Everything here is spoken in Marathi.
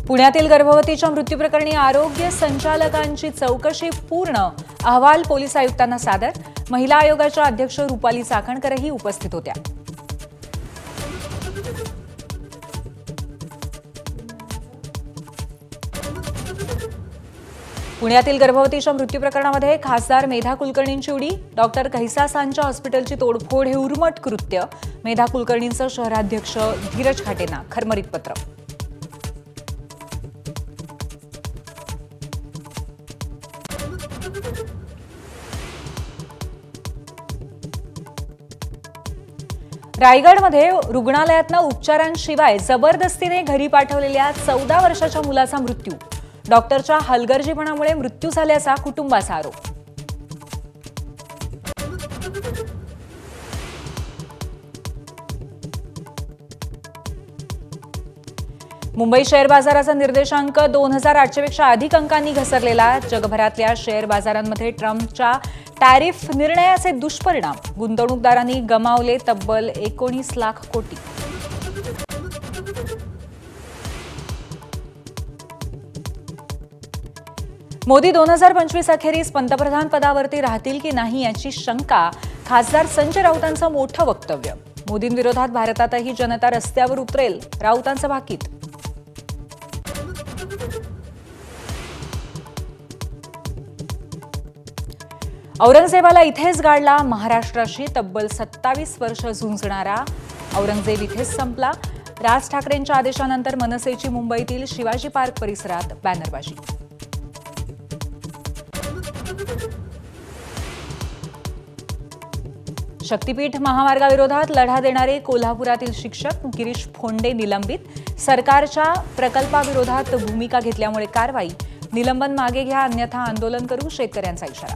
पुण्यातील गर्भवतीच्या मृत्यूप्रकरणी आरोग्य संचालकांची चौकशी पूर्ण, अहवाल पोलीस आयुक्तांना सादर. महिला आयोगाच्या अध्यक्ष रुपाली चाकणकरही उपस्थित होत्या. पुण्यातील गर्भवतीच्या मृत्यू प्रकरणामध्ये खासदार मेधा कुलकर्णींची उडी. डॉक्टर कैसासांच्या हॉस्पिटलची तोडफोड हे उर्मट कृत्य. मेधा कुलकर्णींचं शहराध्यक्ष धीरज खाटेंना खरमरीत पत्र. रायगडमध्ये रुग्णालयातनं उपचारांशिवाय जबरदस्तीने घरी पाठवलेल्या 14 वर्षाच्या मुलाचा मृत्यू. डॉक्टरच्या हलगर्जीपणामुळे मृत्यू झाल्याचा कुटुंबाचा आरोप. मुंबई शेअर बाजाराचा निर्देशांक 2800 पेक्षा अधिक अंकांनी घसरलेला. जगभरातल्या शेअर बाजारांमध्ये ट्रम्पच्या टॅरिफ निर्णयाचे दुष्परिणाम. गुंतवणूकदारांनी गमावले तब्बल 19 लाख कोटी. मोदी 2025 अखेरीस पंतप्रधान पदावरती राहतील की नाही याची शंका. खासदार संजय राऊतांचं मोठं वक्तव्य. मोदींविरोधात भारतातही जनता रस्त्यावर उतरेल, राऊतांचं भाकीत. औरंगजेबाला इथेच गाडला. महाराष्ट्राशी तब्बल 27 वर्ष झुंजणारा औरंगजेब इथेच संपला. राज ठाकरेंच्या आदेशानंतर मनसेची मुंबईतील शिवाजी पार्क परिसरात बॅनरबाजी. शक्तीपीठ महामार्गाविरोधात लढा देणारे कोल्हापुरातील शिक्षक गिरीश फोंडे निलंबित. सरकारच्या प्रकल्पाविरोधात भूमिका घेतल्यामुळे कारवाई. निलंबन मागे घ्या अन्यथा आंदोलन करू, शेतकऱ्यांचा इशारा.